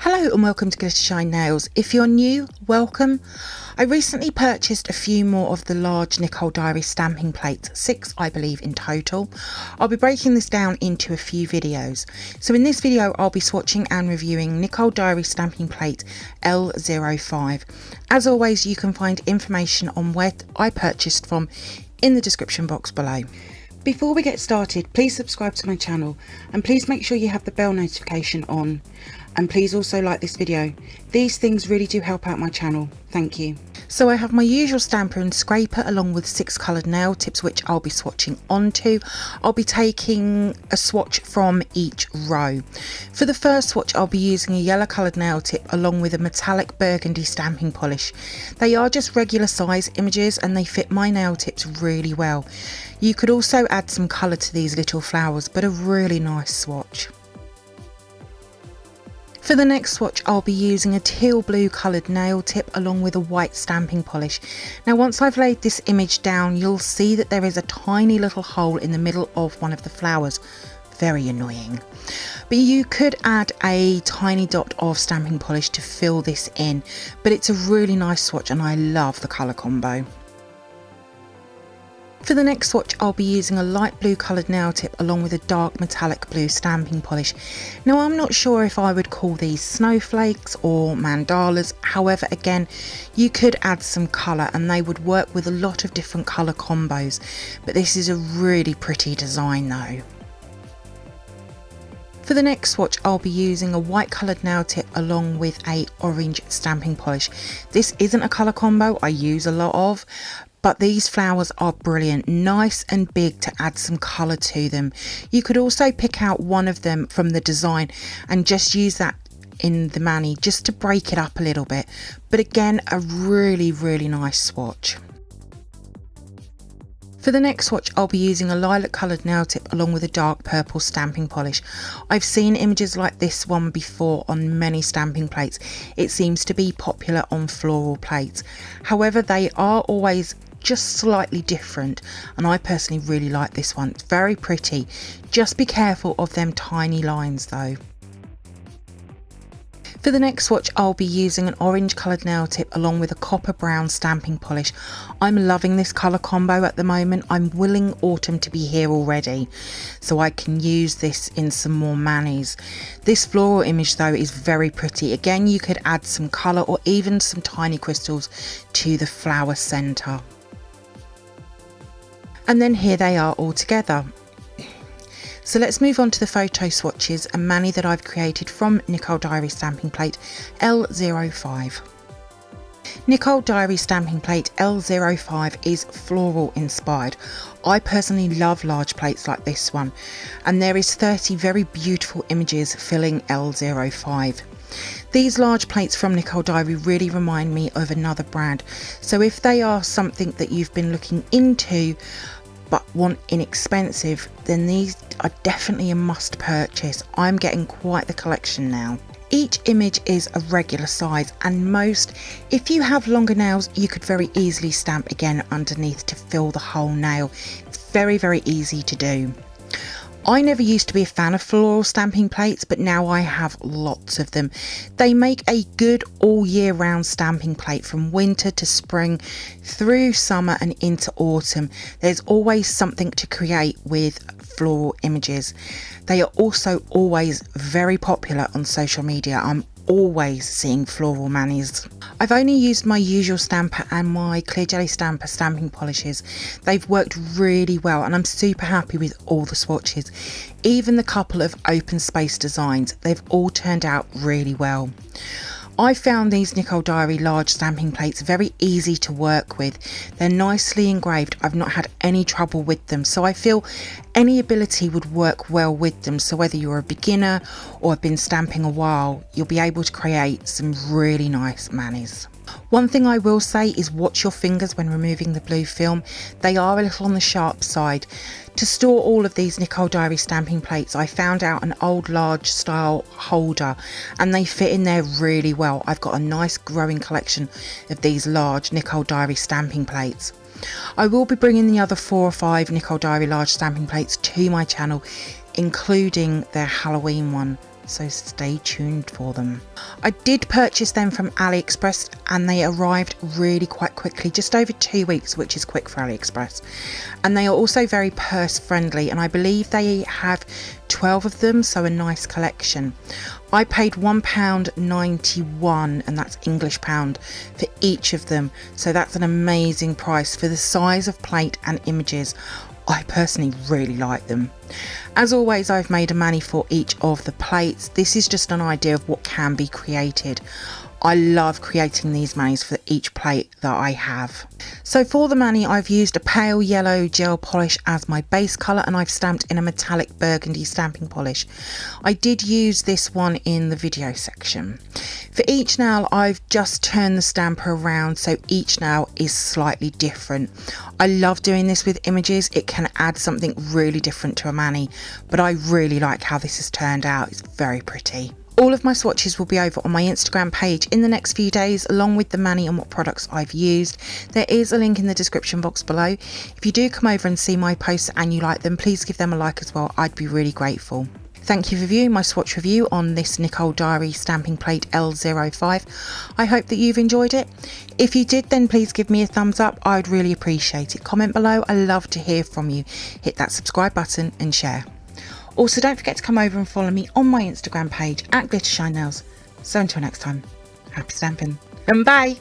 Hello and welcome to glittershinenails. If you're new, welcome. I recently purchased a few more of the large Nicole Diary stamping plates, 6 I believe in total. I'll be breaking this down into a few videos. So in this video I'll be swatching and reviewing Nicole Diary stamping plate L05. As always, you can find information on where I purchased from in the description box below. Before we get started, please subscribe to my channel and please make sure you have the bell notification on, and please also like this video. These things really do help out my channel. Thank you. So I have my usual stamper and scraper along with 6 coloured nail tips which I'll be swatching onto. I'll be taking a swatch from each row. For the first swatch I'll be using a yellow coloured nail tip along with a metallic burgundy stamping polish. They are just regular size images and they fit my nail tips really well. You could also add some colour to these little flowers, but a really nice swatch. For the next swatch I'll be using a teal blue coloured nail tip along with a white stamping polish. Now once I've laid this image down, you'll see that there is a tiny little hole in the middle of one of the flowers. Very annoying. But you could add a tiny dot of stamping polish to fill this in, but it's a really nice swatch and I love the colour combo. For the next swatch I'll be using a light blue coloured nail tip along with a dark metallic blue stamping polish. Now I'm not sure if I would call these snowflakes or mandalas, however again you could add some colour and they would work with a lot of different colour combos, but this is a really pretty design though. For the next swatch I'll be using a white coloured nail tip along with a orange stamping polish. This isn't a colour combo I use a lot of, but these flowers are brilliant, nice and big to add some colour to them. You could also pick out one of them from the design and just use that in the mani just to break it up a little bit. But again, a really nice swatch. For the next swatch I'll be using a lilac coloured nail tip along with a dark purple stamping polish. I've seen images like this one before on many stamping plates. It seems to be popular on floral plates. However, they are always just slightly different and I personally really like this one. It's very pretty. Just be careful of them tiny lines though. For the next swatch I'll be using an orange coloured nail tip along with a copper brown stamping polish. I'm loving this colour combo at the moment. I'm willing autumn to be here already so I can use this in some more manis. This floral image though is very pretty. Again, you could add some colour or even some tiny crystals to the flower centre. And then here they are all together. So let's move on to the photo swatches and mani that I've created from Nicole Diary stamping plate L05. Nicole Diary stamping plate L05 is floral inspired. I personally love large plates like this one, and there is 30 very beautiful images filling L05. These large plates from Nicole Diary really remind me of another brand, so if they are something that you've been looking into but want inexpensive, then these are definitely a must purchase. I'm getting quite the collection now. Each image is a regular size and most, if you have longer nails, you could very easily stamp again underneath to fill the whole nail. It's very easy to do. I never used to be a fan of floral stamping plates, but now I have lots of them. They make a good all year round stamping plate from winter to spring, through summer and into autumn. There's always something to create with floral images. They are also always very popular on social media. I'm always seeing floral manis. I've only used my usual stamper and my clear jelly stamper stamping polishes. They've worked really well and I'm super happy with all the swatches. Even the couple of open space designs, they've all turned out really well. I found these Nicole Diary large stamping plates very easy to work with. They're nicely engraved. I've not had any trouble with them, so I feel any ability would work well with them. So whether you're a beginner or have been stamping a while, you'll be able to create some really nice manis. One thing I will say is watch your fingers when removing the blue film. They are a little on the sharp side. To store all of these Nicole Diary stamping plates, I found out an old large style holder and they fit in there really well. I've got a nice growing collection of these large Nicole Diary stamping plates. I will be bringing the other 4 or 5 Nicole Diary large stamping plates to my channel, including their Halloween one. so stay tuned for them. I did purchase them from AliExpress and they arrived really quite quickly, just over 2 weeks, which is quick for AliExpress. And they are also very purse friendly, and I believe they have 12 of them, so a nice collection. I paid £1.91, and that's English pound, for each of them, so that's an amazing price for the size of plate and images. I personally really like them. As always, I've made a mani for each of the plates. This is just an idea of what can be created. I love creating these manis for each plate that I have. So for the mani, I've used a pale yellow gel polish as my base colour, and I've stamped in a metallic burgundy stamping polish. I did use this one in the video section. For each nail, I've just turned the stamper around so each nail is slightly different. I love doing this with images. It can add something really different to a mani, but I really like how this has turned out. It's very pretty. All of my swatches will be over on my Instagram page in the next few days, along with the mani and what products I've used. There is a link in the description box below. If you do come over and see my posts and you like them, please give them a like as well. I'd be really grateful. Thank you for viewing my swatch review on this Nicole Diary stamping plate L05. I hope that you've enjoyed it. If you did, then please give me a thumbs up. I'd really appreciate it. Comment below. I love to hear from you. Hit that subscribe button and share. Also, don't forget to come over and follow me on my Instagram page at glittershinenails. So until next time, happy stamping and bye!